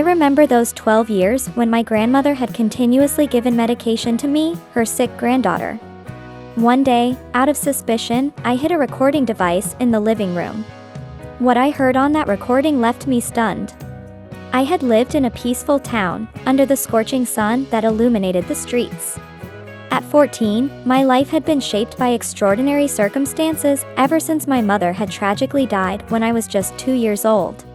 remember those 12 years when my grandmother had continuously given medication to me, her sick granddaughter. One day, out of suspicion, I hid a recording device in the living room. What I heard on that recording left me stunned. I had lived in a peaceful town, under the scorching sun that illuminated the streets. At 14, my life had been shaped by extraordinary circumstances ever since my mother had tragically died when I was just 2 years old.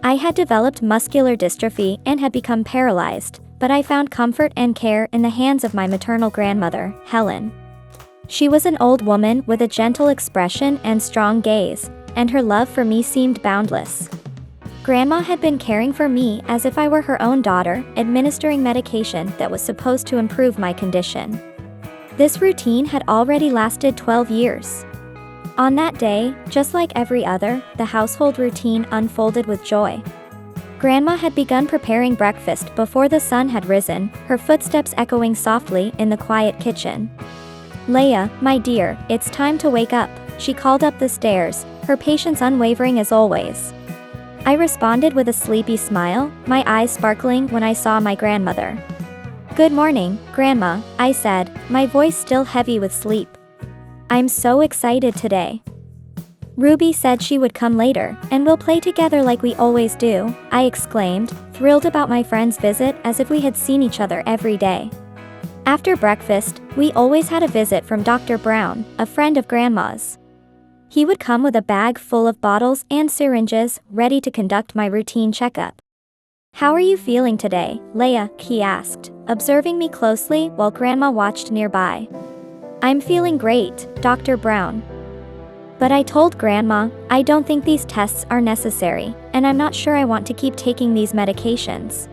I had developed muscular dystrophy and had become paralyzed, but I found comfort and care in the hands of my maternal grandmother, Helen. She was an old woman with a gentle expression and strong gaze, and her love for me seemed boundless. Grandma had been caring for me as if I were her own daughter, administering medication that was supposed to improve my condition. This routine had already lasted 12 years. On that day, just like every other, the household routine unfolded with joy. Grandma had begun preparing breakfast before the sun had risen, her footsteps echoing softly in the quiet kitchen. "Leia, my dear, it's time to wake up," she called up the stairs, her patience unwavering as always. I responded with a sleepy smile, my eyes sparkling when I saw my grandmother. "Good morning, Grandma," I said, my voice still heavy with sleep. "I'm so excited today." "Ruby said she would come later, and we'll play together like we always do," I exclaimed, thrilled about my friend's visit as if we had seen each other every day. After breakfast, we always had a visit from Dr. Brown, a friend of Grandma's. He would come with a bag full of bottles and syringes, ready to conduct my routine checkup. "How are you feeling today, Leia?" he asked, observing me closely while Grandma watched nearby. "I'm feeling great, Dr. Brown." But I told Grandma, I don't think these tests are necessary, and I'm not sure I want to keep taking these medications.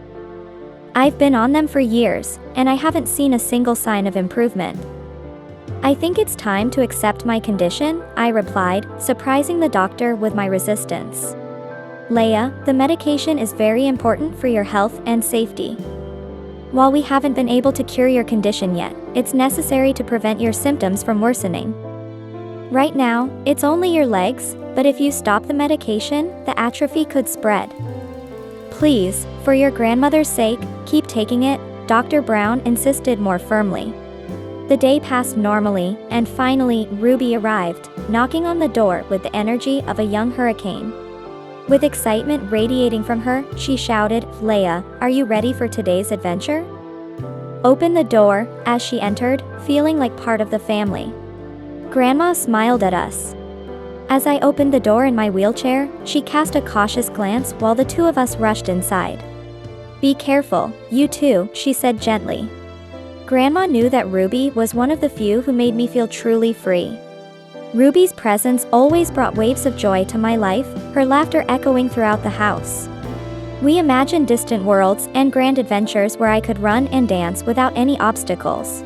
I've been on them for years, and I haven't seen a single sign of improvement. "I think it's time to accept my condition," I replied, surprising the doctor with my resistance. "Leia, the medication is very important for your health and safety. While we haven't been able to cure your condition yet, it's necessary to prevent your symptoms from worsening. Right now, it's only your legs, but if you stop the medication, the atrophy could spread. Please, for your grandmother's sake, keep taking it," Dr. Brown insisted more firmly. The day passed normally, and finally, Ruby arrived, knocking on the door with the energy of a young hurricane. With excitement radiating from her, she shouted, "Leia, are you ready for today's adventure?" Opened the door, as she entered, feeling like part of the family. Grandma smiled at us. As I opened the door in my wheelchair, she cast a cautious glance while the two of us rushed inside. "Be careful, you too," she said gently. Grandma knew that Ruby was one of the few who made me feel truly free. Ruby's presence always brought waves of joy to my life, her laughter echoing throughout the house. We imagined distant worlds and grand adventures where I could run and dance without any obstacles.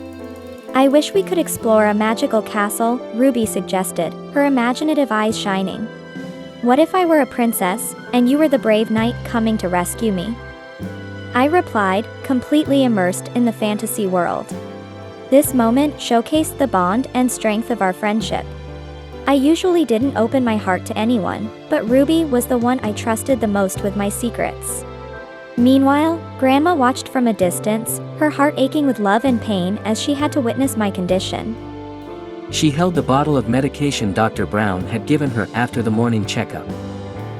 "I wish we could explore a magical castle," Ruby suggested, her imaginative eyes shining. "What if I were a princess, and you were the brave knight coming to rescue me?" I replied, completely immersed in the fantasy world. This moment showcased the bond and strength of our friendship. I usually didn't open my heart to anyone, but Ruby was the one I trusted the most with my secrets. Meanwhile, Grandma watched from a distance, her heart aching with love and pain as she had to witness my condition. She held the bottle of medication Dr. Brown had given her after the morning checkup,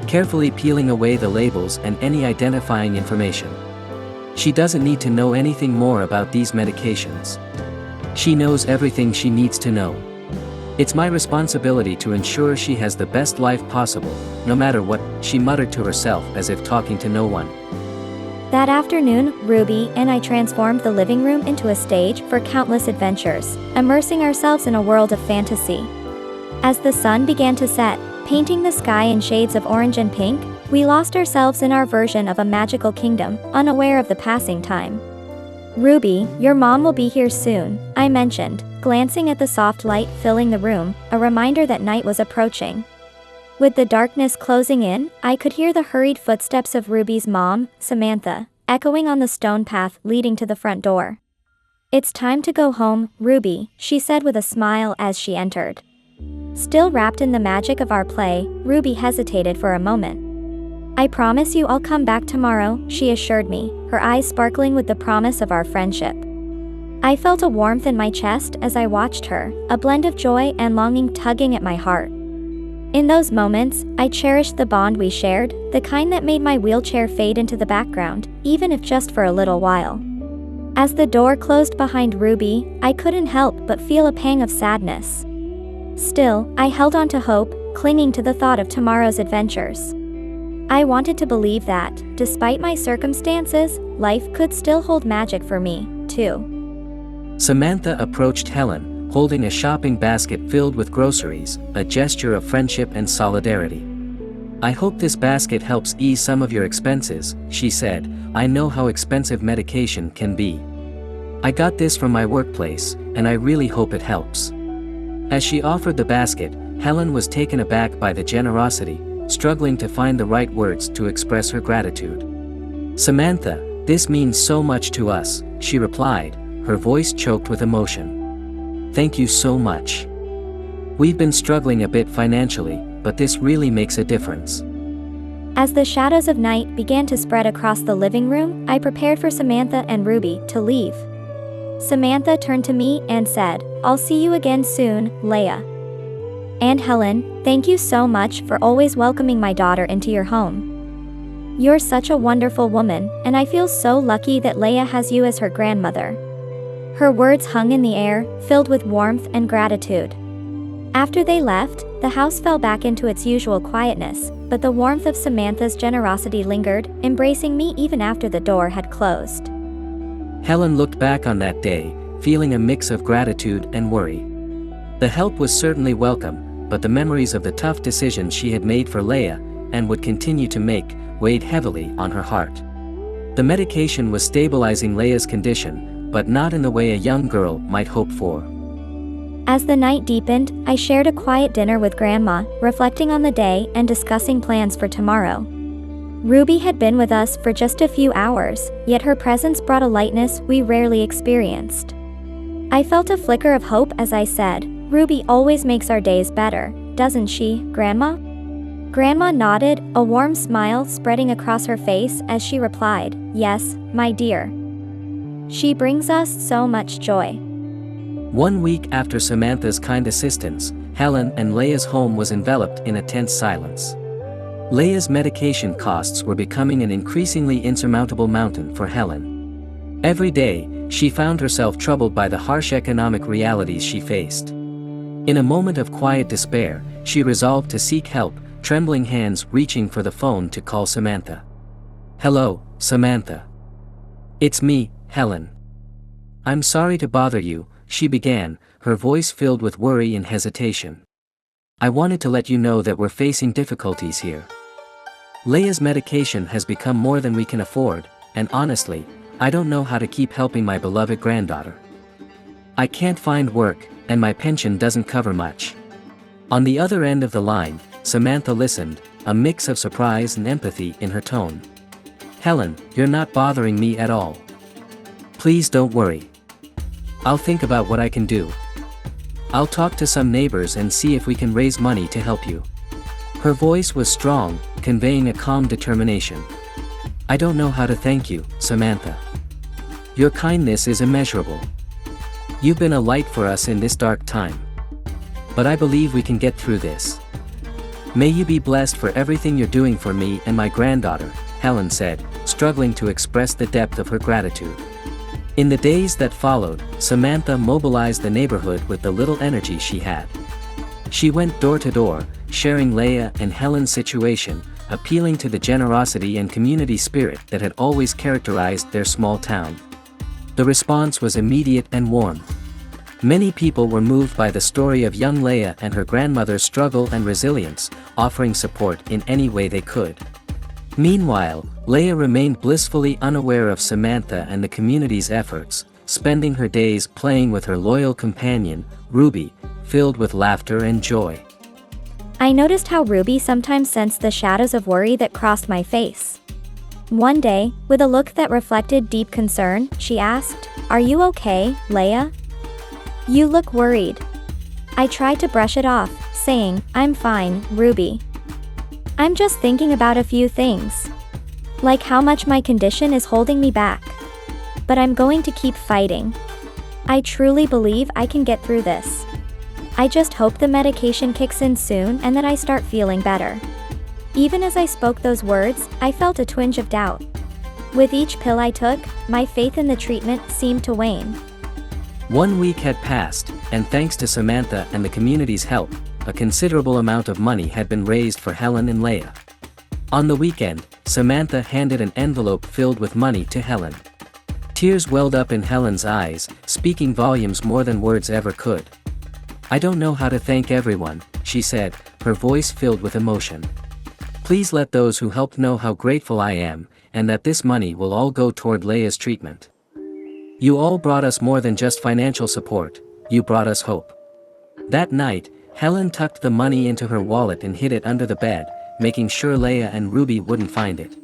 carefully peeling away the labels and any identifying information. She doesn't need to know anything more about these medications. She knows everything she needs to know. It's my responsibility to ensure she has the best life possible, no matter what, she muttered to herself as if talking to no one. That afternoon, Ruby and I transformed the living room into a stage for countless adventures, immersing ourselves in a world of fantasy. As the sun began to set, painting the sky in shades of orange and pink, we lost ourselves in our version of a magical kingdom, unaware of the passing time. "Ruby, your mom will be here soon," I mentioned, glancing at the soft light filling the room, a reminder that night was approaching. With the darkness closing in, I could hear the hurried footsteps of Ruby's mom, Samantha, echoing on the stone path leading to the front door. "It's time to go home, Ruby," she said with a smile as she entered. Still wrapped in the magic of our play, Ruby hesitated for a moment. I promise you I'll come back tomorrow, she assured me, her eyes sparkling with the promise of our friendship. I felt a warmth in my chest as I watched her, a blend of joy and longing tugging at my heart. In those moments, I cherished the bond we shared, the kind that made my wheelchair fade into the background, even if just for a little while. As the door closed behind Ruby, I couldn't help but feel a pang of sadness. Still, I held on to hope, clinging to the thought of tomorrow's adventures. I wanted to believe that, despite my circumstances, life could still hold magic for me, too. Samantha approached Helen, holding a shopping basket filled with groceries, a gesture of friendship and solidarity. I hope this basket helps ease some of your expenses, she said. I know how expensive medication can be. I got this from my workplace, and I really hope it helps. As she offered the basket, Helen was taken aback by the generosity, struggling to find the right words to express her gratitude. Samantha, this means so much to us, she replied, her voice choked with emotion. Thank you so much. We've been struggling a bit financially, but this really makes a difference. As the shadows of night began to spread across the living room, I prepared for Samantha and Ruby to leave. Samantha turned to me and said, "I'll see you again soon, Leia. And Helen, thank you so much for always welcoming my daughter into your home. You're such a wonderful woman, and I feel so lucky that Leia has you as her grandmother." Her words hung in the air, filled with warmth and gratitude. After they left, the house fell back into its usual quietness, but the warmth of Samantha's generosity lingered, embracing me even after the door had closed. Helen looked back on that day, feeling a mix of gratitude and worry. The help was certainly welcome, but the memories of the tough decisions she had made for Leia, and would continue to make, weighed heavily on her heart. The medication was stabilizing Leia's condition, but not in the way a young girl might hope for. As the night deepened, I shared a quiet dinner with Grandma, reflecting on the day and discussing plans for tomorrow. Ruby had been with us for just a few hours, yet her presence brought a lightness we rarely experienced. I felt a flicker of hope as I said, "Ruby always makes our days better, doesn't she, Grandma?" Grandma nodded, a warm smile spreading across her face as she replied, "Yes, my dear. She brings us so much joy." 1 week after Samantha's kind assistance, Helen and Leia's home was enveloped in a tense silence. Leia's medication costs were becoming an increasingly insurmountable mountain for Helen. Every day, she found herself troubled by the harsh economic realities she faced. In a moment of quiet despair, she resolved to seek help, trembling hands reaching for the phone to call Samantha. "Hello, Samantha. It's me, Helen. I'm sorry to bother you," she began, her voice filled with worry and hesitation. "I wanted to let you know that we're facing difficulties here. Leia's medication has become more than we can afford, and honestly, I don't know how to keep helping my beloved granddaughter. I can't find work, and my pension doesn't cover much." On the other end of the line, Samantha listened, a mix of surprise and empathy in her tone. "Helen, you're not bothering me at all. Please don't worry. I'll think about what I can do. I'll talk to some neighbors and see if we can raise money to help you." Her voice was strong, conveying a calm determination. "I don't know how to thank you, Samantha. Your kindness is immeasurable. You've been a light for us in this dark time. But I believe we can get through this. May you be blessed for everything you're doing for me and my granddaughter," Helen said, struggling to express the depth of her gratitude. In the days that followed, Samantha mobilized the neighborhood with the little energy she had. She went door to door, sharing Leia and Helen's situation, appealing to the generosity and community spirit that had always characterized their small town. The response was immediate and warm. Many people were moved by the story of young Leia and her grandmother's struggle and resilience, offering support in any way they could. Meanwhile, Leia remained blissfully unaware of Samantha and the community's efforts, spending her days playing with her loyal companion, Ruby, filled with laughter and joy. I noticed how Ruby sometimes sensed the shadows of worry that crossed my face. One day, with a look that reflected deep concern, she asked, "Are you okay, Leia? You look worried." I tried to brush it off, saying, "I'm fine, Ruby." I'm just thinking about a few things. Like how much my condition is holding me back. But I'm going to keep fighting. I truly believe I can get through this. I just hope the medication kicks in soon and that I start feeling better. Even as I spoke those words, I felt a twinge of doubt. With each pill I took, my faith in the treatment seemed to wane. 1 week had passed, and thanks to Samantha and the community's help, a considerable amount of money had been raised for Helen and Leah. On the weekend, Samantha handed an envelope filled with money to Helen. Tears welled up in Helen's eyes, speaking volumes more than words ever could. "I don't know how to thank everyone," she said, her voice filled with emotion. "Please let those who helped know how grateful I am, and that this money will all go toward Leah's treatment. You all brought us more than just financial support, you brought us hope." That night, Helen tucked the money into her wallet and hid it under the bed, making sure Leah and Ruby wouldn't find it.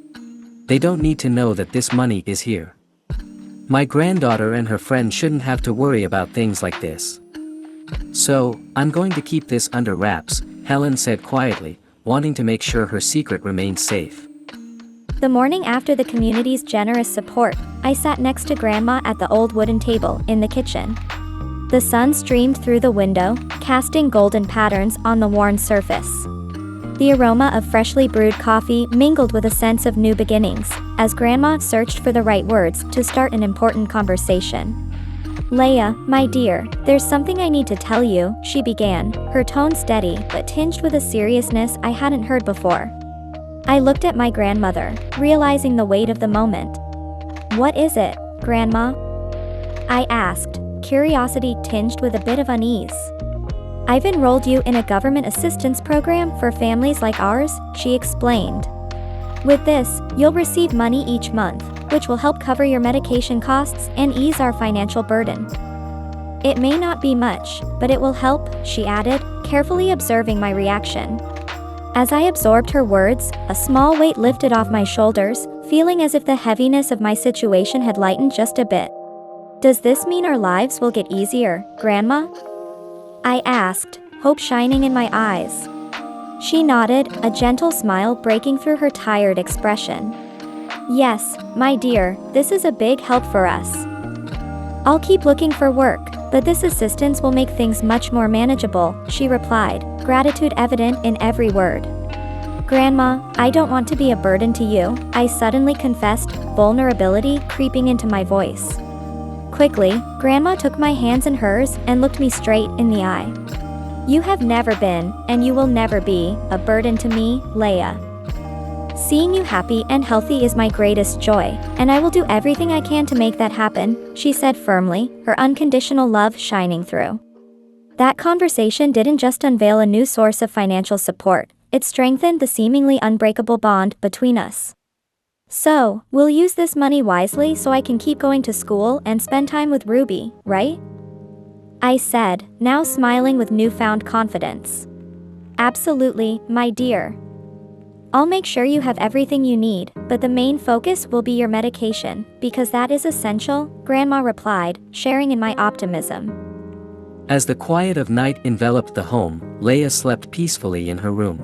"They don't need to know that this money is here. My granddaughter and her friend shouldn't have to worry about things like this. So, I'm going to keep this under wraps," Helen said quietly, wanting to make sure her secret remained safe. The morning after the community's generous support, I sat next to Grandma at the old wooden table in the kitchen. The sun streamed through the window, casting golden patterns on the worn surface. The aroma of freshly brewed coffee mingled with a sense of new beginnings, as Grandma searched for the right words to start an important conversation. "Leah, my dear, there's something I need to tell you," she began, her tone steady but tinged with a seriousness I hadn't heard before. I looked at my grandmother, realizing the weight of the moment. "What is it, Grandma?" I asked, curiosity tinged with a bit of unease. "I've enrolled you in a government assistance program for families like ours," she explained. "With this, you'll receive money each month, which will help cover your medication costs and ease our financial burden. It may not be much, but it will help," she added, carefully observing my reaction. As I absorbed her words, a small weight lifted off my shoulders, feeling as if the heaviness of my situation had lightened just a bit. "Does this mean our lives will get easier, Grandma?" I asked, hope shining in my eyes. She nodded, a gentle smile breaking through her tired expression. "Yes, my dear, this is a big help for us. I'll keep looking for work, but this assistance will make things much more manageable," she replied, gratitude evident in every word. "Grandma, I don't want to be a burden to you," I suddenly confessed, vulnerability creeping into my voice. Quickly, Grandma took my hands in hers and looked me straight in the eye. "You have never been, and you will never be, a burden to me, Leah. Seeing you happy and healthy is my greatest joy, and I will do everything I can to make that happen," she said firmly, her unconditional love shining through. That conversation didn't just unveil a new source of financial support, it strengthened the seemingly unbreakable bond between us. "So, we'll use this money wisely so I can keep going to school and spend time with Ruby, right?" I said, now smiling with newfound confidence. "Absolutely, my dear. I'll make sure you have everything you need, but the main focus will be your medication, because that is essential," Grandma replied, sharing in my optimism. As the quiet of night enveloped the home, Leah slept peacefully in her room.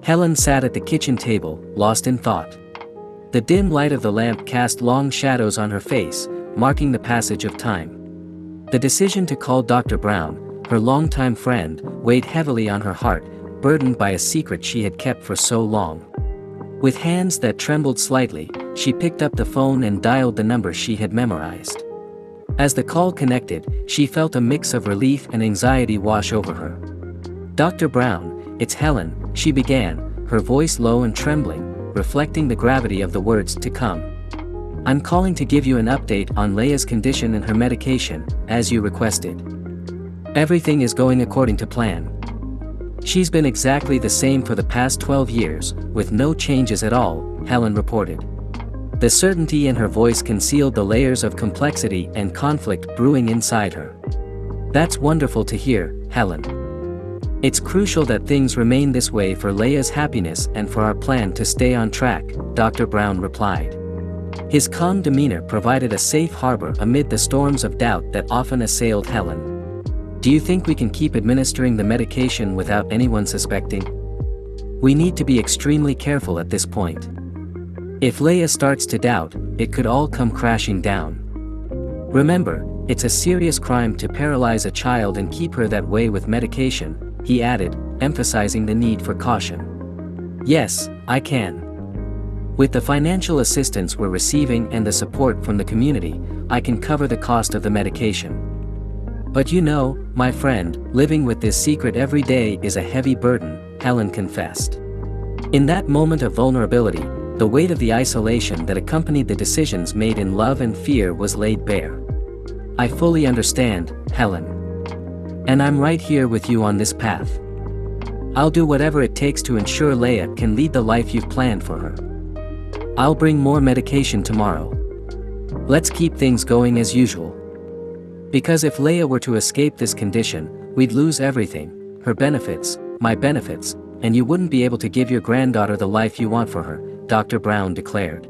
Helen sat at the kitchen table, lost in thought. The dim light of the lamp cast long shadows on her face, marking the passage of time. The decision to call Dr. Brown, her longtime friend, weighed heavily on her heart, burdened by a secret she had kept for so long. With hands that trembled slightly, she picked up the phone and dialed the number she had memorized. As the call connected, she felt a mix of relief and anxiety wash over her. "Dr. Brown, it's Helen," she began, her voice low and trembling, reflecting the gravity of the words to come. "I'm calling to give you an update on Leah's condition and her medication, as you requested. Everything is going according to plan. She's been exactly the same for the past 12 years, with no changes at all," Helen reported. The certainty in her voice concealed the layers of complexity and conflict brewing inside her. "That's wonderful to hear, Helen. It's crucial that things remain this way for Leah's happiness and for our plan to stay on track," Dr. Brown replied. His calm demeanor provided a safe harbor amid the storms of doubt that often assailed Helen. "Do you think we can keep administering the medication without anyone suspecting?" We need to be extremely careful at this point. If Leia starts to doubt, it could all come crashing down. Remember, it's a serious crime to paralyze a child and keep her that way with medication, he added, emphasizing the need for caution. Yes, I can. With the financial assistance we're receiving and the support from the community, I can cover the cost of the medication. But you know, my friend, living with this secret every day is a heavy burden, Helen confessed. In that moment of vulnerability, the weight of the isolation that accompanied the decisions made in love and fear was laid bare. I fully understand, Helen. And I'm right here with you on this path. I'll do whatever it takes to ensure Leia can lead the life you've planned for her. I'll bring more medication tomorrow. Let's keep things going as usual. Because if Leia were to escape this condition, we'd lose everything, her benefits, my benefits, and you wouldn't be able to give your granddaughter the life you want for her, Dr. Brown declared.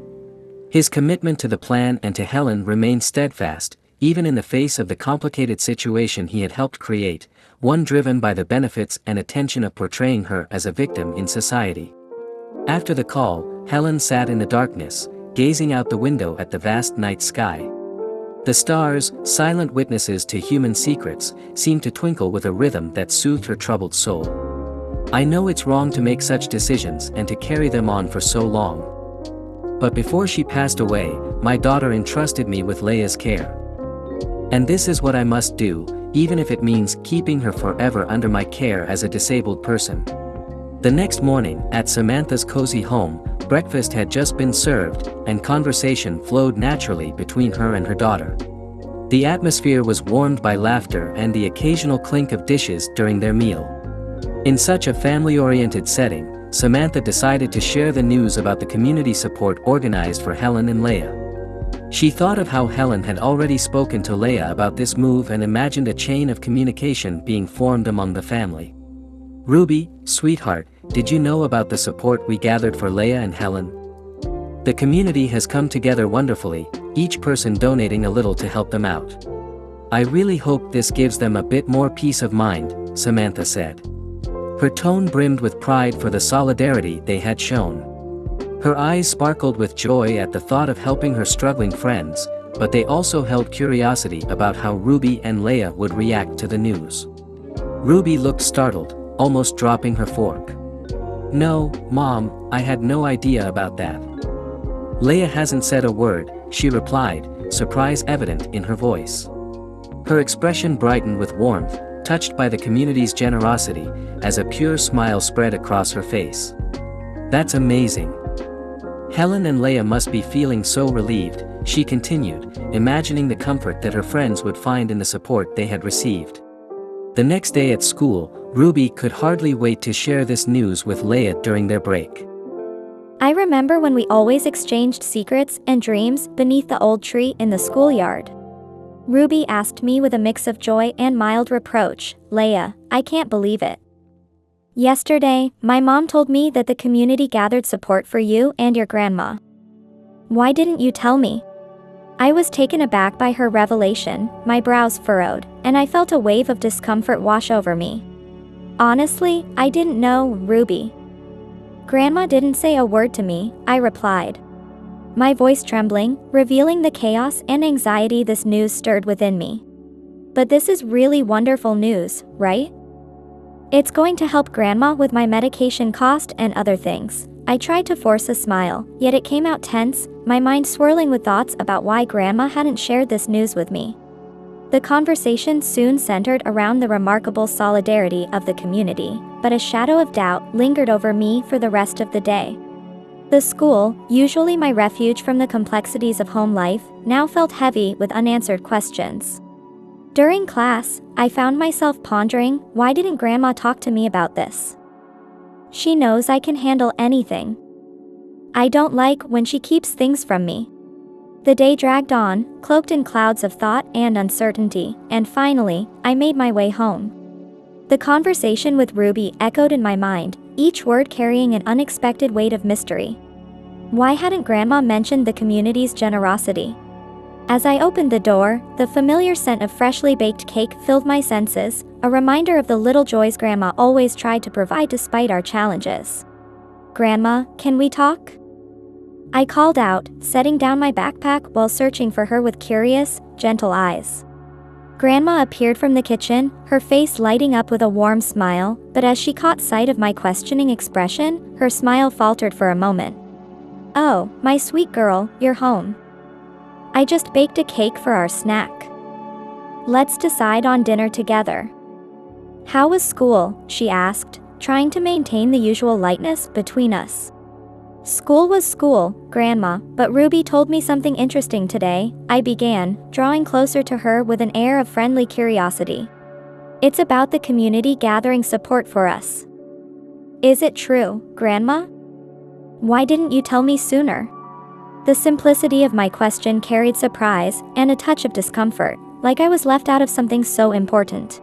His commitment to the plan and to Helen remained steadfast, even in the face of the complicated situation he had helped create, one driven by the benefits and attention of portraying her as a victim in society. After the call, Helen sat in the darkness, gazing out the window at the vast night sky. The stars, silent witnesses to human secrets, seemed to twinkle with a rhythm that soothed her troubled soul. I know it's wrong to make such decisions and to carry them on for so long. But before she passed away, my daughter entrusted me with Leia's care. And this is what I must do, even if it means keeping her forever under my care as a disabled person. The next morning, at Samantha's cozy home, breakfast had just been served, and conversation flowed naturally between her and her daughter. The atmosphere was warmed by laughter and the occasional clink of dishes during their meal. In such a family-oriented setting, Samantha decided to share the news about the community support organized for Helen and Leia. She thought of how Helen had already spoken to Leia about this move and imagined a chain of communication being formed among the family. Ruby, sweetheart, did you know about the support we gathered for Leia and Helen? The community has come together wonderfully, each person donating a little to help them out. I really hope this gives them a bit more peace of mind, Samantha said. Her tone brimmed with pride for the solidarity they had shown. Her eyes sparkled with joy at the thought of helping her struggling friends, but they also held curiosity about how Ruby and Leia would react to the news. Ruby looked startled, almost dropping her fork. No, Mom, I had no idea about that. Leia hasn't said a word, she replied, surprise evident in her voice. Her expression brightened with warmth, touched by the community's generosity, as a pure smile spread across her face. That's amazing. Helen and Leia must be feeling so relieved, she continued, imagining the comfort that her friends would find in the support they had received. The next day at school, Ruby could hardly wait to share this news with Leia during their break. I remember when we always exchanged secrets and dreams beneath the old tree in the schoolyard. Ruby asked me with a mix of joy and mild reproach, Leia, I can't believe it. Yesterday, my mom told me that the community gathered support for you and your grandma. Why didn't you tell me? I was taken aback by her revelation, my brows furrowed, and I felt a wave of discomfort wash over me. Honestly, I didn't know, Ruby. Grandma didn't say a word to me, I replied. My voice trembling, revealing the chaos and anxiety this news stirred within me. But this is really wonderful news, right? It's going to help Grandma with my medication cost and other things. I tried to force a smile, yet it came out tense, my mind swirling with thoughts about why Grandma hadn't shared this news with me. The conversation soon centered around the remarkable solidarity of the community, but a shadow of doubt lingered over me for the rest of the day. The school, usually my refuge from the complexities of home life, now felt heavy with unanswered questions. During class, I found myself pondering, why didn't Grandma talk to me about this? She knows I can handle anything. I don't like when she keeps things from me. The day dragged on, cloaked in clouds of thought and uncertainty, and finally, I made my way home. The conversation with Ruby echoed in my mind, each word carrying an unexpected weight of mystery. Why hadn't Grandma mentioned the community's generosity? As I opened the door, the familiar scent of freshly baked cake filled my senses, a reminder of the little joys Grandma always tried to provide despite our challenges. "Grandma, can we talk?" I called out, setting down my backpack while searching for her with curious, gentle eyes. Grandma appeared from the kitchen, her face lighting up with a warm smile, but as she caught sight of my questioning expression, her smile faltered for a moment. "Oh, my sweet girl, you're home. I just baked a cake for our snack. Let's decide on dinner together." "How was school?" she asked, trying to maintain the usual lightness between us. "School was school, Grandma, but Ruby told me something interesting today," I began, drawing closer to her with an air of friendly curiosity. "It's about the community gathering support for us." "Is it true, Grandma? Why didn't you tell me sooner?" The simplicity of my question carried surprise and a touch of discomfort, like I was left out of something so important.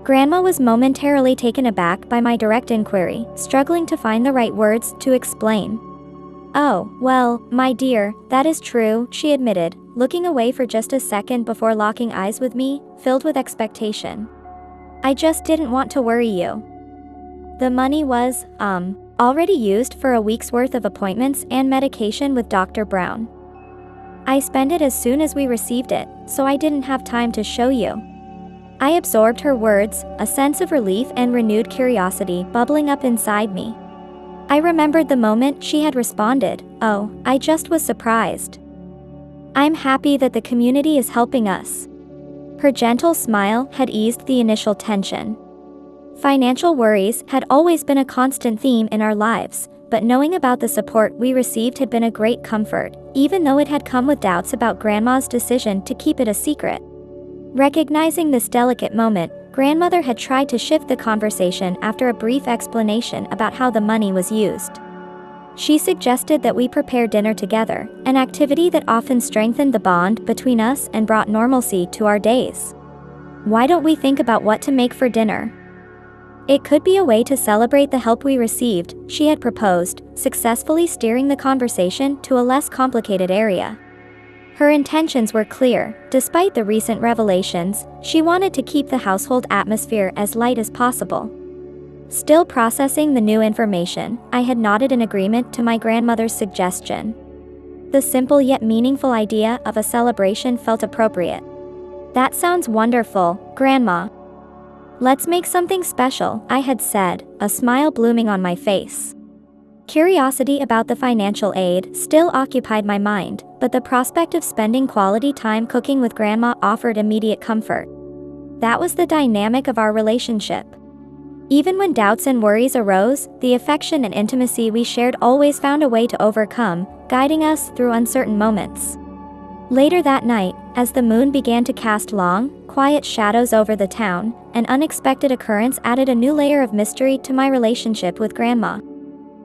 Grandma was momentarily taken aback by my direct inquiry, struggling to find the right words to explain. "Oh, well, my dear, that is true," she admitted, looking away for just a second before locking eyes with me, filled with expectation. "I just didn't want to worry you. The money was, already used for a week's worth of appointments and medication with Dr. Brown. I spent it as soon as we received it, so I didn't have time to show you." I absorbed her words, a sense of relief and renewed curiosity bubbling up inside me. I remembered the moment she had responded, "Oh, I just was surprised. I'm happy that the community is helping us." Her gentle smile had eased the initial tension. Financial worries had always been a constant theme in our lives, but knowing about the support we received had been a great comfort, even though it had come with doubts about Grandma's decision to keep it a secret. Recognizing this delicate moment, Grandmother had tried to shift the conversation after a brief explanation about how the money was used. She suggested that we prepare dinner together, an activity that often strengthened the bond between us and brought normalcy to our days. "Why don't we think about what to make for dinner? It could be a way to celebrate the help we received," she had proposed, successfully steering the conversation to a less complicated area. Her intentions were clear. Despite the recent revelations, she wanted to keep the household atmosphere as light as possible. Still processing the new information, I had nodded in agreement to my grandmother's suggestion. The simple yet meaningful idea of a celebration felt appropriate. "That sounds wonderful, Grandma. Let's make something special," I had said, a smile blooming on my face. Curiosity about the financial aid still occupied my mind, but the prospect of spending quality time cooking with Grandma offered immediate comfort. That was the dynamic of our relationship. Even when doubts and worries arose, the affection and intimacy we shared always found a way to overcome, guiding us through uncertain moments. Later that night, as the moon began to cast long, quiet shadows over the town, an unexpected occurrence added a new layer of mystery to my relationship with Grandma.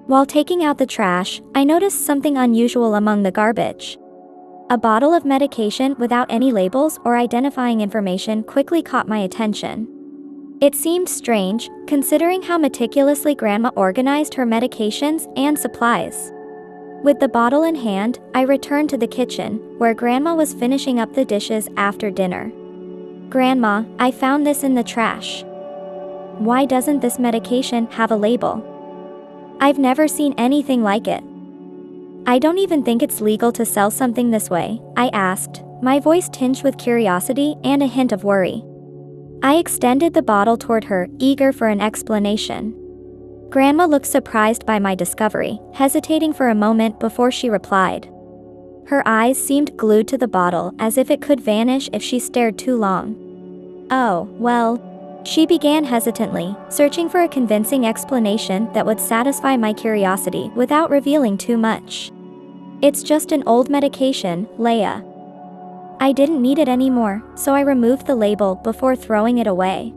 While taking out the trash, I noticed something unusual among the garbage. A bottle of medication without any labels or identifying information quickly caught my attention. It seemed strange, considering how meticulously Grandma organized her medications and supplies. With the bottle in hand, I returned to the kitchen, where Grandma was finishing up the dishes after dinner. "Grandma, I found this in the trash. Why doesn't this medication have a label? I've never seen anything like it. I don't even think it's legal to sell something this way," I asked, my voice tinged with curiosity and a hint of worry. I extended the bottle toward her, eager for an explanation. Grandma looked surprised by my discovery, hesitating for a moment before she replied. Her eyes seemed glued to the bottle as if it could vanish if she stared too long. "Oh, well," she began hesitantly, searching for a convincing explanation that would satisfy my curiosity without revealing too much. "It's just an old medication, Leia. I didn't need it anymore, so I removed the label before throwing it away.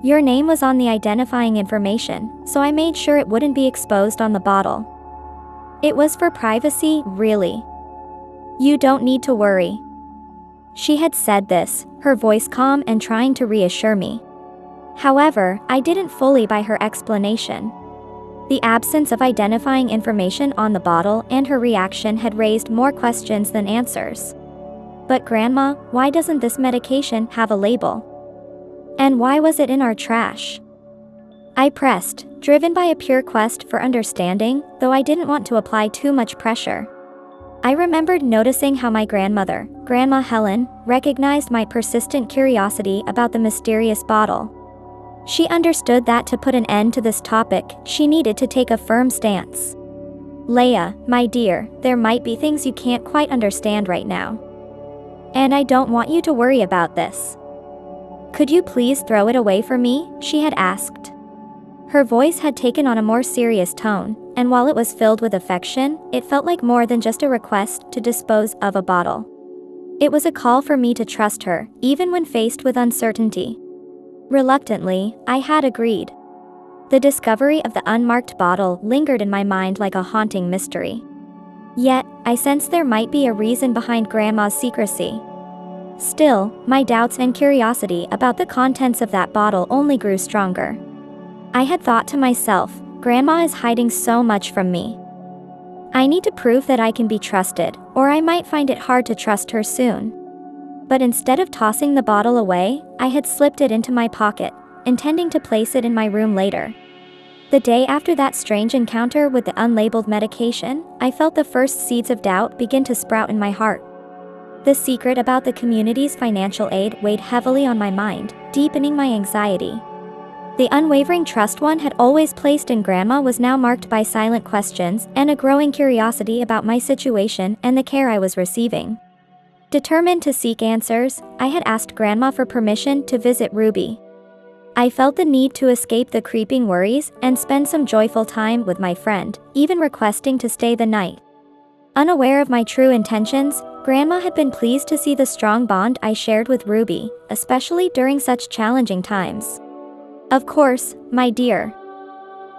Your name was on the identifying information, so I made sure it wouldn't be exposed on the bottle. It was for privacy, really. You don't need to worry." She had said this, her voice calm and trying to reassure me. However, I didn't fully buy her explanation. The absence of identifying information on the bottle and her reaction had raised more questions than answers. "But Grandma, why doesn't this medication have a label? And why was it in our trash?" I pressed, driven by a pure quest for understanding, though I didn't want to apply too much pressure. I remembered noticing how my grandmother, Grandma Helen, recognized my persistent curiosity about the mysterious bottle. She understood that to put an end to this topic, she needed to take a firm stance. Leia, my dear, there might be things you can't quite understand right now. And I don't want you to worry about this. Could you please throw it away for me? She had asked. Her voice had taken on a more serious tone, and while it was filled with affection, it felt like more than just a request to dispose of a bottle. It was a call for me to trust her, even when faced with uncertainty. Reluctantly, I had agreed. The discovery of the unmarked bottle lingered in my mind like a haunting mystery. Yet, I sensed there might be a reason behind Grandma's secrecy. Still, my doubts and curiosity about the contents of that bottle only grew stronger. I had thought to myself, Grandma is hiding so much from me. I need to prove that I can be trusted, or I might find it hard to trust her soon. But instead of tossing the bottle away, I had slipped it into my pocket, intending to place it in my room later. The day after that strange encounter with the unlabeled medication, I felt the first seeds of doubt begin to sprout in my heart. The secret about the community's financial aid weighed heavily on my mind, deepening my anxiety. The unwavering trust one had always placed in Grandma was now marked by silent questions and a growing curiosity about my situation and the care I was receiving. Determined to seek answers, I had asked Grandma for permission to visit Ruby. I felt the need to escape the creeping worries and spend some joyful time with my friend, even requesting to stay the night. Unaware of my true intentions, Grandma had been pleased to see the strong bond I shared with Ruby, especially during such challenging times. Of course, my dear.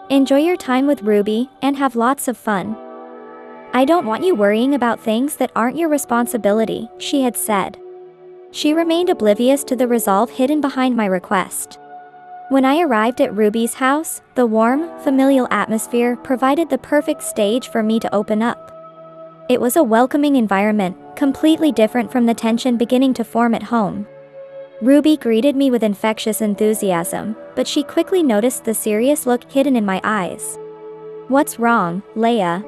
Enjoy your time with Ruby and have lots of fun. I don't want you worrying about things that aren't your responsibility, she had said. She remained oblivious to the resolve hidden behind my request. When I arrived at Ruby's house, the warm, familial atmosphere provided the perfect stage for me to open up. It was a welcoming environment, completely different from the tension beginning to form at home. Ruby greeted me with infectious enthusiasm, but she quickly noticed the serious look hidden in my eyes. What's wrong, Leia?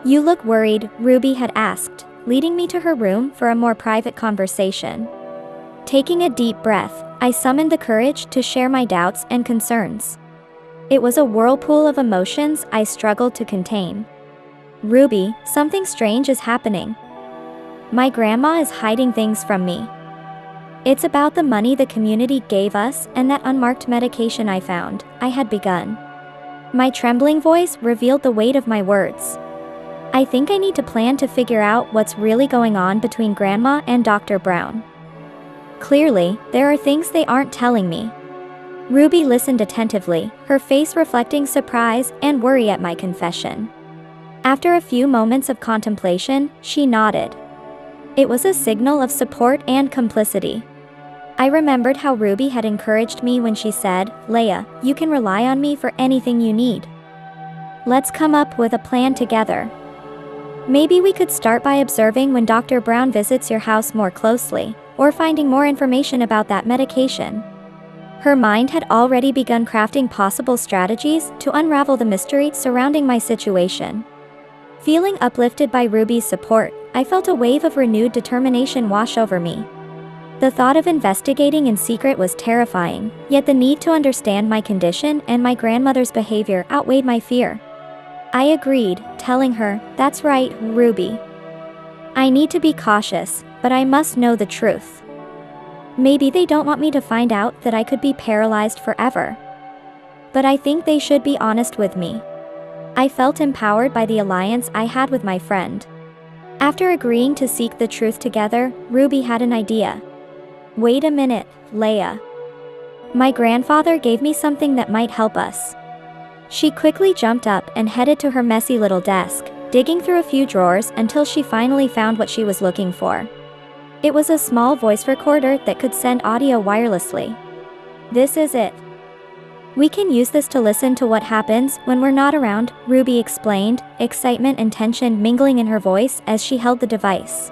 You look worried, Ruby had asked, leading me to her room for a more private conversation. Taking a deep breath, I summoned the courage to share my doubts and concerns. It was a whirlpool of emotions I struggled to contain. Ruby, something strange is happening. My grandma is hiding things from me. It's about the money the community gave us and that unmarked medication I found, I had begun. My trembling voice revealed the weight of my words. I think I need to plan to figure out what's really going on between Grandma and Dr. Brown. Clearly, there are things they aren't telling me. Ruby listened attentively, her face reflecting surprise and worry at my confession. After a few moments of contemplation, she nodded. It was a signal of support and complicity. I remembered how Ruby had encouraged me when she said, Leia, you can rely on me for anything you need. Let's come up with a plan together. Maybe we could start by observing when Dr. Brown visits your house more closely, or finding more information about that medication. Her mind had already begun crafting possible strategies to unravel the mystery surrounding my situation. Feeling uplifted by Ruby's support, I felt a wave of renewed determination wash over me. The thought of investigating in secret was terrifying, yet the need to understand my condition and my grandmother's behavior outweighed my fear. I agreed, telling her, that's right, Ruby. I need to be cautious, but I must know the truth. Maybe they don't want me to find out that I could be paralyzed forever. But I think they should be honest with me. I felt empowered by the alliance I had with my friend. After agreeing to seek the truth together, Ruby had an idea. Wait a minute, Leia. My grandfather gave me something that might help us. She quickly jumped up and headed to her messy little desk, digging through a few drawers until she finally found what she was looking for. It was a small voice recorder that could send audio wirelessly. This is it. We can use this to listen to what happens when we're not around, Ruby explained, excitement and tension mingling in her voice as she held the device.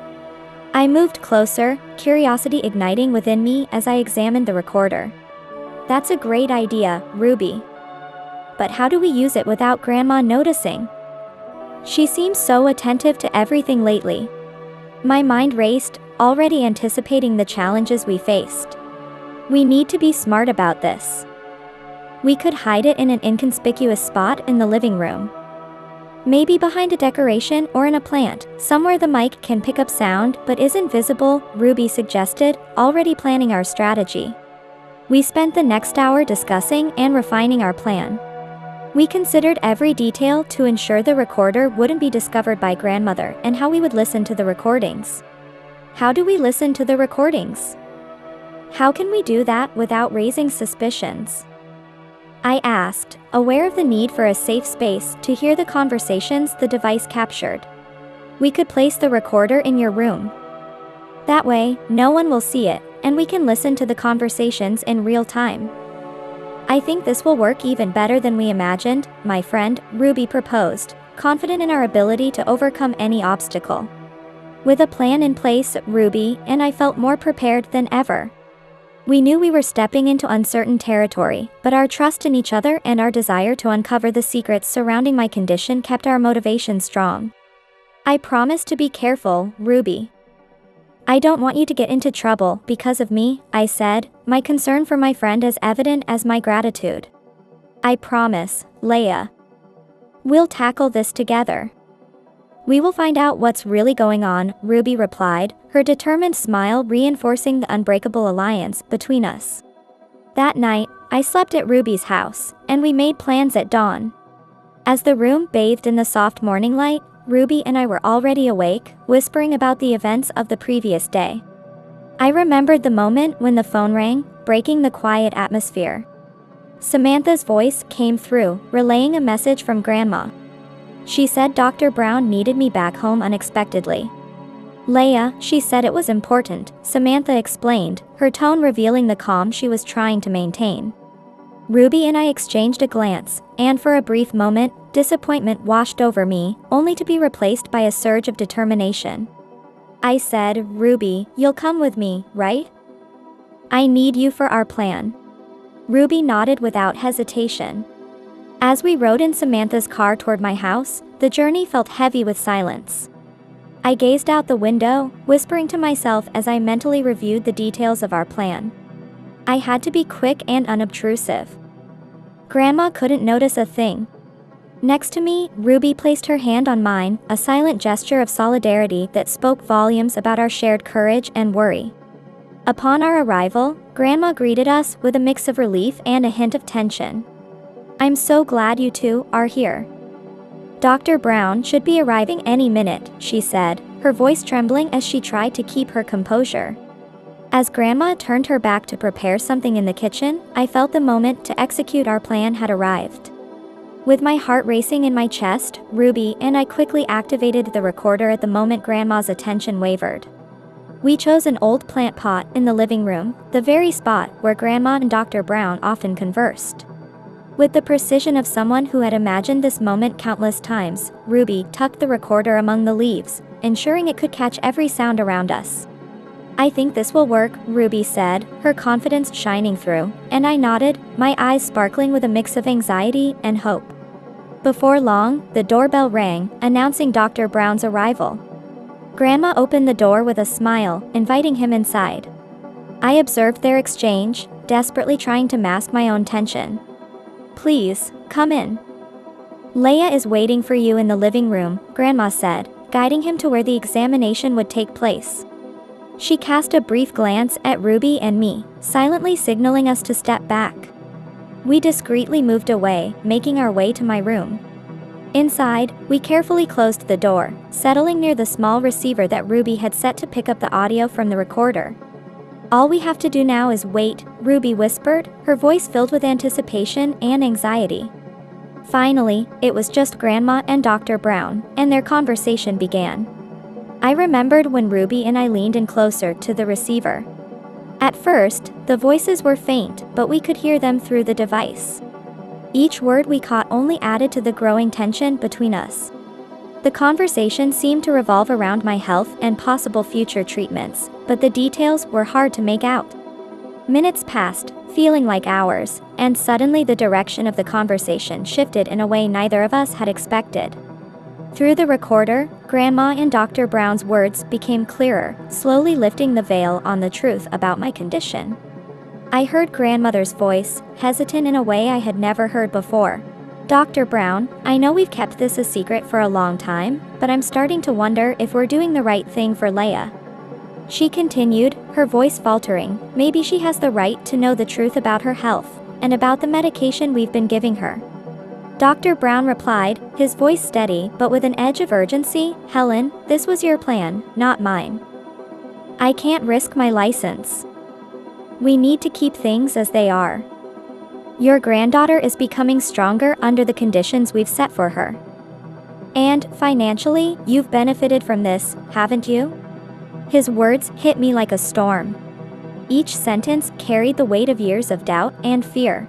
I moved closer, curiosity igniting within me as I examined the recorder. That's a great idea, Ruby. but how do we use it without Grandma noticing? She seems so attentive to everything lately. My mind raced, already anticipating the challenges we faced. We need to be smart about this. We could hide it in an inconspicuous spot in the living room. Maybe behind a decoration or in a plant, somewhere the mic can pick up sound but isn't visible, Ruby suggested, already planning our strategy. We spent the next hour discussing and refining our plan. We considered every detail to ensure the recorder wouldn't be discovered by Grandmother and how we would listen to the recordings. How do we listen to the recordings? How can we do that without raising suspicions? I asked, aware of the need for a safe space to hear the conversations the device captured. We could place the recorder in your room. That way, no one will see it, and we can listen to the conversations in real time. I think this will work even better than we imagined, my friend, Ruby proposed, confident in our ability to overcome any obstacle. With a plan in place, Ruby and I felt more prepared than ever. We knew we were stepping into uncertain territory, but our trust in each other and our desire to uncover the secrets surrounding my condition kept our motivation strong. I promise to be careful, Ruby. I don't want you to get into trouble because of me, I said, my concern for my friend as evident as my gratitude. I promise, Leia. We'll tackle this together. We will find out what's really going on, Ruby replied, her determined smile reinforcing the unbreakable alliance between us. That night, I slept at Ruby's house, and we made plans at dawn. As the room bathed in the soft morning light, Ruby and I were already awake, whispering about the events of the previous day. I remembered the moment when the phone rang, breaking the quiet atmosphere. Samantha's voice came through, relaying a message from Grandma. She said Dr. Brown needed me back home unexpectedly. Leia, she said it was important, Samantha explained, her tone revealing the calm she was trying to maintain. Ruby and I exchanged a glance, and for a brief moment, disappointment washed over me, only to be replaced by a surge of determination. I said, Ruby, you'll come with me, right? I need you for our plan. Ruby nodded without hesitation. As we rode in Samantha's car toward my house, the journey felt heavy with silence. I gazed out the window, whispering to myself as I mentally reviewed the details of our plan. I had to be quick and unobtrusive. Grandma couldn't notice a thing. Next to me, Ruby placed her hand on mine, a silent gesture of solidarity that spoke volumes about our shared courage and worry. Upon our arrival, Grandma greeted us with a mix of relief and a hint of tension. I'm so glad you two are here. Dr. Brown should be arriving any minute, she said, her voice trembling as she tried to keep her composure. As Grandma turned her back to prepare something in the kitchen, I felt the moment to execute our plan had arrived. With my heart racing in my chest, Ruby and I quickly activated the recorder at the moment Grandma's attention wavered. We chose an old plant pot in the living room, the very spot where Grandma and Dr. Brown often conversed. With the precision of someone who had imagined this moment countless times, Ruby tucked the recorder among the leaves, ensuring it could catch every sound around us. I think this will work, Ruby said, her confidence shining through, and I nodded, my eyes sparkling with a mix of anxiety and hope. Before long, the doorbell rang, announcing Dr. Brown's arrival. Grandma opened the door with a smile, inviting him inside. I observed their exchange, desperately trying to mask my own tension. Please, come in. Leia is waiting for you in the living room, Grandma said, guiding him to where the examination would take place. She cast a brief glance at Ruby and me, silently signaling us to step back. We discreetly moved away, making our way to my room. Inside, we carefully closed the door, settling near the small receiver that Ruby had set to pick up the audio from the recorder. All we have to do now is wait, Ruby whispered, her voice filled with anticipation and anxiety. Finally, it was just Grandma and Dr. Brown, and their conversation began. I remembered when Ruby and I leaned in closer to the receiver. At first, the voices were faint, but we could hear them through the device. Each word we caught only added to the growing tension between us. The conversation seemed to revolve around my health and possible future treatments, but the details were hard to make out. Minutes passed, feeling like hours, and suddenly the direction of the conversation shifted in a way neither of us had expected. Through the recorder, Grandma and Dr. Brown's words became clearer, slowly lifting the veil on the truth about my condition. I heard Grandmother's voice, hesitant in a way I had never heard before. "Dr. Brown, I know we've kept this a secret for a long time, but I'm starting to wonder if we're doing the right thing for Leia." She continued, her voice faltering. "Maybe she has the right to know the truth about her health, and about the medication we've been giving her." Dr. Brown replied, his voice steady but with an edge of urgency, "Helen, this was your plan, not mine. I can't risk my license. We need to keep things as they are. Your granddaughter is becoming stronger under the conditions we've set for her. And, financially, you've benefited from this, haven't you?" His words hit me like a storm. Each sentence carried the weight of years of doubt and fear.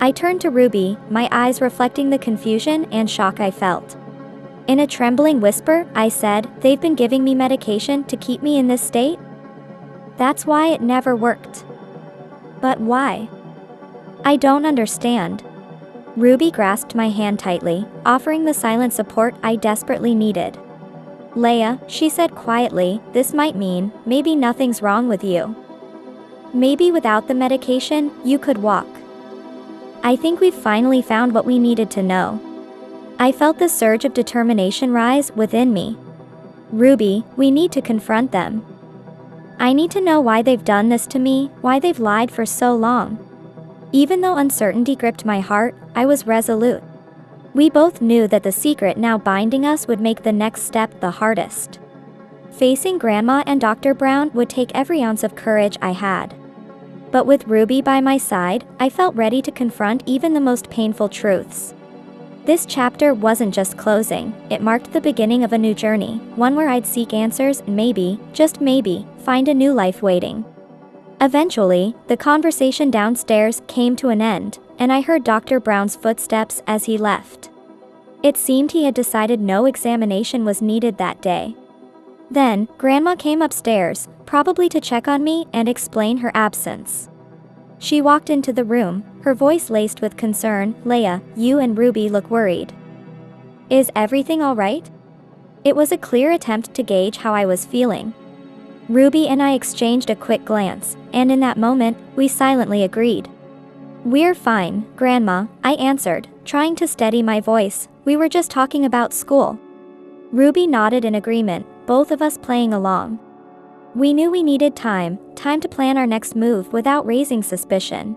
I turned to Ruby, my eyes reflecting the confusion and shock I felt. In a trembling whisper, I said, "They've been giving me medication to keep me in this state? That's why it never worked." "But why? I don't understand." Ruby grasped my hand tightly, offering the silent support I desperately needed. "Leia," she said quietly, "this might mean, maybe nothing's wrong with you. Maybe without the medication, you could walk. I think we've finally found what we needed to know." I felt the surge of determination rise within me. "Ruby, we need to confront them. I need to know why they've done this to me, why they've lied for so long." Even though uncertainty gripped my heart, I was resolute. We both knew that the secret now binding us would make the next step the hardest. Facing Grandma and Dr. Brown would take every ounce of courage I had. But with Ruby by my side, I felt ready to confront even the most painful truths. This chapter wasn't just closing, it marked the beginning of a new journey, one where I'd seek answers and maybe, just maybe, find a new life waiting. Eventually, the conversation downstairs came to an end, and I heard Dr. Brown's footsteps as he left. It seemed he had decided no examination was needed that day. Then, Grandma came upstairs, probably to check on me and explain her absence. She walked into the room, her voice laced with concern. "Leia, you and Ruby look worried. Is everything all right?" It was a clear attempt to gauge how I was feeling. Ruby and I exchanged a quick glance, and in that moment, we silently agreed. "We're fine, Grandma," I answered, trying to steady my voice. "We were just talking about school." Ruby nodded in agreement, both of us playing along. We knew we needed time to plan our next move without raising suspicion.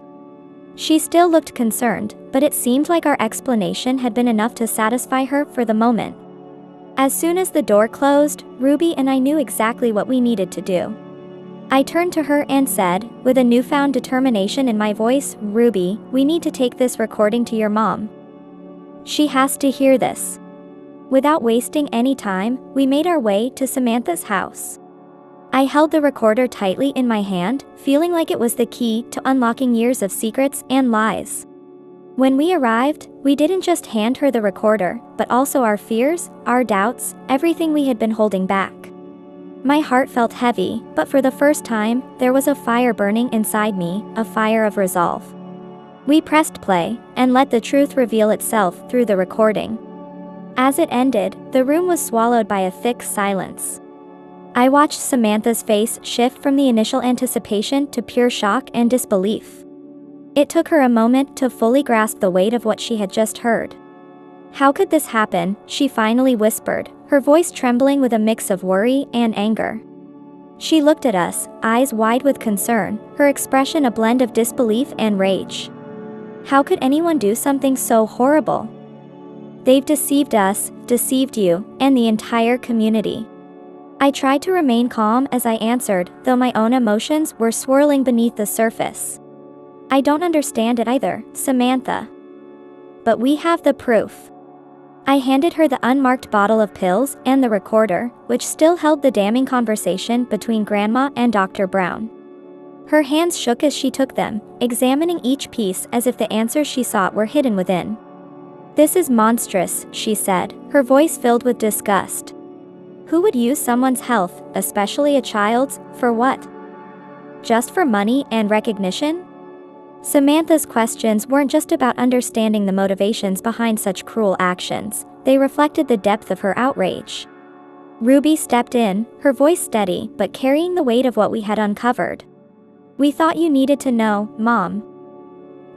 She still looked concerned, but it seemed like our explanation had been enough to satisfy her for the moment. As soon as the door closed, Ruby and I knew exactly what we needed to do. I turned to her and said, with a newfound determination in my voice, "Ruby, we need to take this recording to your mom. She has to hear this." Without wasting any time, we made our way to Samantha's house. I held the recorder tightly in my hand, feeling like it was the key to unlocking years of secrets and lies. When we arrived, we didn't just hand her the recorder, but also our fears, our doubts, everything we had been holding back. My heart felt heavy, but for the first time, there was a fire burning inside me, a fire of resolve. We pressed play, and let the truth reveal itself through the recording. As it ended, the room was swallowed by a thick silence. I watched Samantha's face shift from the initial anticipation to pure shock and disbelief. It took her a moment to fully grasp the weight of what she had just heard. "How could this happen?" she finally whispered, her voice trembling with a mix of worry and anger. She looked at us, eyes wide with concern, her expression a blend of disbelief and rage. "How could anyone do something so horrible? They've deceived us, deceived you, and the entire community." I tried to remain calm as I answered, though my own emotions were swirling beneath the surface. "I don't understand it either, Samantha. But we have the proof." I handed her the unmarked bottle of pills and the recorder, which still held the damning conversation between Grandma and Dr. Brown. Her hands shook as she took them, examining each piece as if the answers she sought were hidden within. "This is monstrous," she said, her voice filled with disgust. "Who would use someone's health, especially a child's, for what? just for money and recognition? Samantha's questions weren't just about understanding the motivations behind such cruel actions, they reflected the depth of her outrage. Ruby stepped in, her voice steady but carrying the weight of what we had uncovered. "We thought you needed to know, Mom.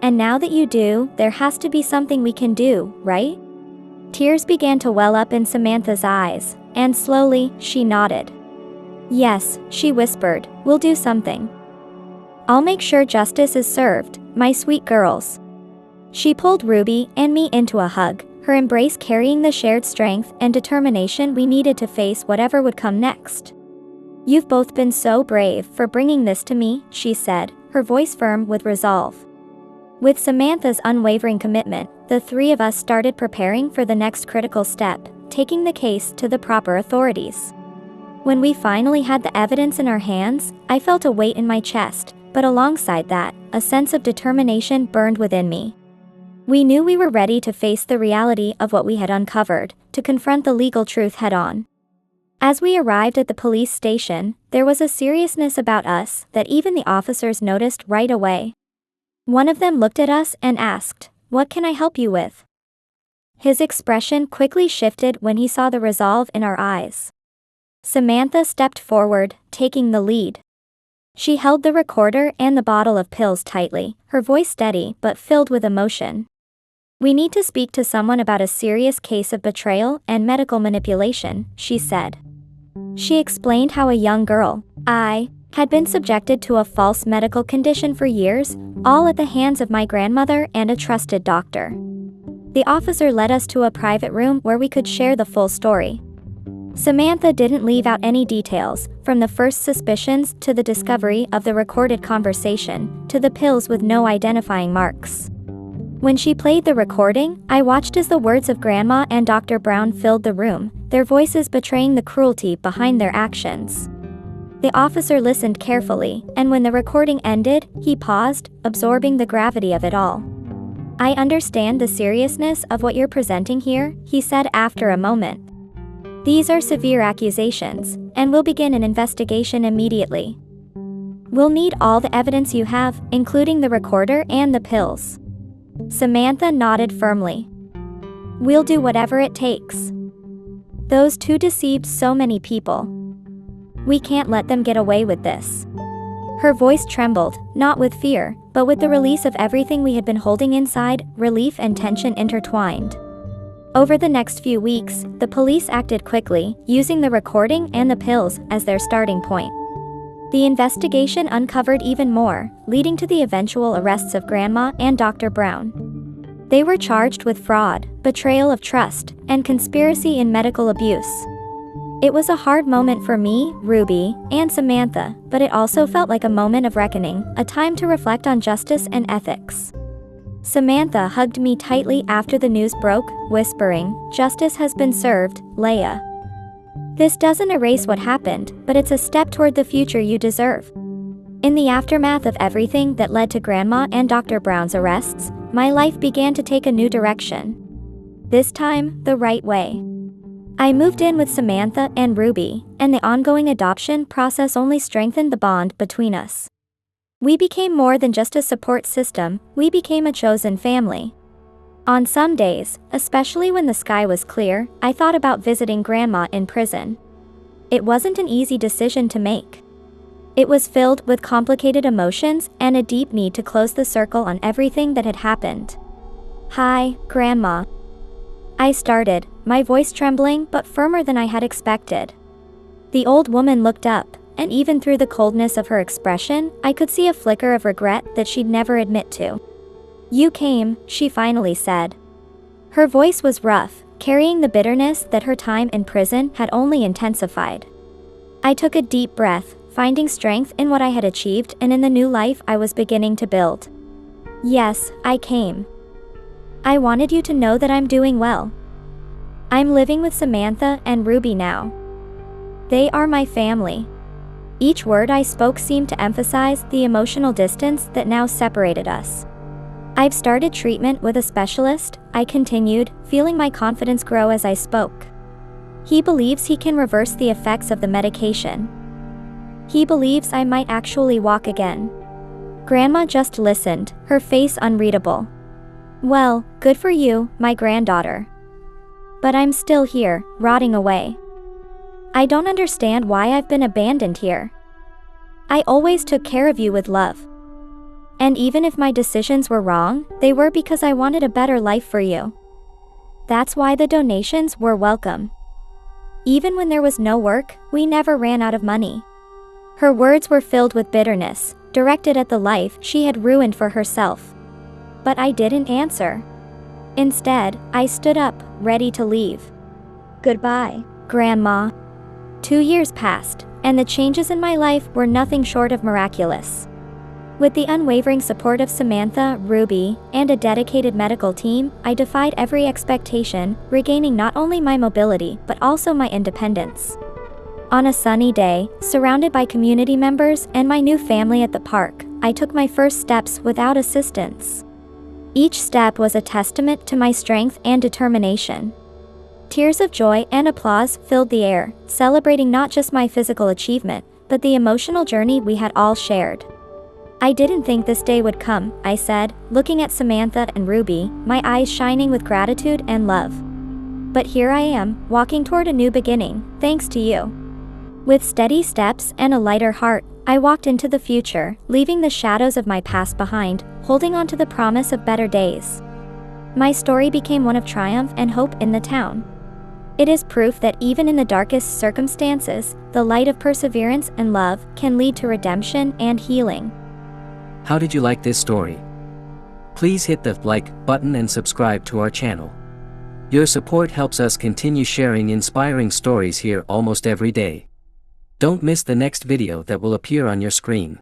And now that you do, there has to be something we can do, right?" Tears began to well up in Samantha's eyes, and slowly, she nodded. "Yes," she whispered, "we'll do something. I'll make sure justice is served, my sweet girls." She pulled Ruby and me into a hug, her embrace carrying the shared strength and determination we needed to face whatever would come next. "You've both been so brave for bringing this to me," she said, her voice firm with resolve. With Samantha's unwavering commitment, the three of us started preparing for the next critical step, taking the case to the proper authorities. When we finally had the evidence in our hands, I felt a weight in my chest, but alongside that, a sense of determination burned within me. We knew we were ready to face the reality of what we had uncovered, to confront the legal truth head-on. As we arrived at the police station, there was a seriousness about us that even the officers noticed right away. One of them looked at us and asked, "What can I help you with?" His expression quickly shifted when he saw the resolve in our eyes. Samantha stepped forward, taking the lead. She held the recorder and the bottle of pills tightly, her voice steady but filled with emotion. "We need to speak to someone about a serious case of betrayal and medical manipulation," she said. She explained how a young girl, I, had been subjected to a false medical condition for years, all at the hands of my grandmother and a trusted doctor. The officer led us to a private room where we could share the full story. Samantha didn't leave out any details, from the first suspicions to the discovery of the recorded conversation, to the pills with no identifying marks. When she played the recording, I watched as the words of Grandma and Dr. Brown filled the room, their voices betraying the cruelty behind their actions. The officer listened carefully, and when the recording ended, he paused, absorbing the gravity of it all. "I understand the seriousness of what you're presenting here," he said after a moment. "These are severe accusations, and we'll begin an investigation immediately. We'll need all the evidence you have, including the recorder and the pills." Samantha nodded firmly. "We'll do whatever it takes. Those two deceived so many people. We can't let them get away with this." Her voice trembled, not with fear, but with the release of everything we had been holding inside, relief and tension intertwined. Over the next few weeks, the police acted quickly, using the recording and the pills as their starting point. The investigation uncovered even more, leading to the eventual arrests of Grandma and Dr. Brown. They were charged with fraud, betrayal of trust, and conspiracy in medical abuse. It was a hard moment for me, Ruby, and Samantha, but it also felt like a moment of reckoning, a time to reflect on justice and ethics. Samantha hugged me tightly after the news broke, whispering, "Justice has been served, Leia. This doesn't erase what happened, but it's a step toward the future you deserve." In the aftermath of everything that led to Grandma and Dr. Brown's arrests, my life began to take a new direction. This time, the right way. I moved in with Samantha and Ruby, and the ongoing adoption process only strengthened the bond between us. We became more than just a support system, we became a chosen family. On some days, especially when the sky was clear, I thought about visiting Grandma in prison. It wasn't an easy decision to make. It was filled with complicated emotions and a deep need to close the circle on everything that had happened. "Hi, Grandma." I started, my voice trembling but firmer than I had expected. The old woman looked up, and even through the coldness of her expression, I could see a flicker of regret that she'd never admit to. "You came," she finally said. Her voice was rough, carrying the bitterness that her time in prison had only intensified. I took a deep breath, finding strength in what I had achieved and in the new life I was beginning to build. "Yes, I came. I wanted you to know that I'm doing well. I'm living with Samantha and Ruby now. They are my family." Each word I spoke seemed to emphasize the emotional distance that now separated us. "I've started treatment with a specialist," I continued, feeling my confidence grow as I spoke. "He believes he can reverse the effects of the medication. He believes I might actually walk again. Grandma just listened, her face unreadable. Well, good for you, my granddaughter. But I'm still here, rotting away. I don't understand why I've been abandoned here. I always took care of you with love. And even if my decisions were wrong, they were because I wanted a better life for you. That's why the donations were welcome. Even when there was no work, we never ran out of money. Her words were filled with bitterness, directed at the life she had ruined for herself. But I didn't answer. Instead, I stood up, ready to leave. Goodbye, Grandma. 2 years passed, and the changes in my life were nothing short of miraculous. With the unwavering support of Samantha, Ruby, and a dedicated medical team, I defied every expectation, regaining not only my mobility but also my independence. On a sunny day, surrounded by community members and my new family at the park, I took my first steps without assistance. Each step was a testament to my strength and determination. Tears of joy and applause filled the air, celebrating not just my physical achievement, but the emotional journey we had all shared. I didn't think this day would come, I said, looking at Samantha and Ruby, my eyes shining with gratitude and love. But here I am, walking toward a new beginning, thanks to you. With steady steps and a lighter heart, I walked into the future, leaving the shadows of my past behind, holding on to the promise of better days. My story became one of triumph and hope in the town. It is proof that even in the darkest circumstances, the light of perseverance and love can lead to redemption and healing. How did you like this story? Please hit the like button and subscribe to our channel. Your support helps us continue sharing inspiring stories here almost every day. Don't miss the next video that will appear on your screen.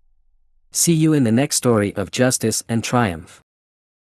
See you in the next story of justice and triumph.